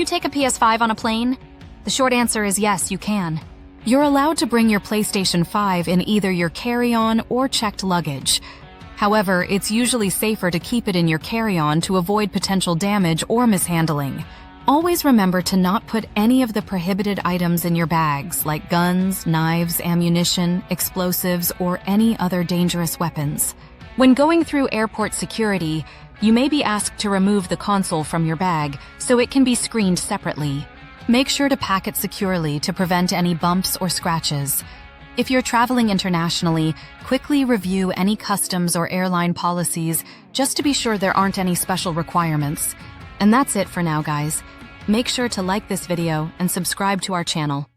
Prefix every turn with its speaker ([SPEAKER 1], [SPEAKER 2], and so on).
[SPEAKER 1] you take a PS5 on a plane? The short answer is yes, you can. You're allowed to bring your PlayStation 5 in either your carry-on or checked luggage. However, it's usually safer to keep it in your carry-on to avoid potential damage or mishandling. Always remember to not put any of the prohibited items in your bags, like guns, knives, ammunition, explosives, or any other dangerous weapons. When going through airport security, you may be asked to remove the console from your bag so it can be screened separately. Make sure to pack it securely to prevent any bumps or scratches. If you're traveling internationally, quickly review any customs or airline policies just to be sure there aren't any special requirements. And that's it for now, guys. Make sure to like this video and subscribe to our channel.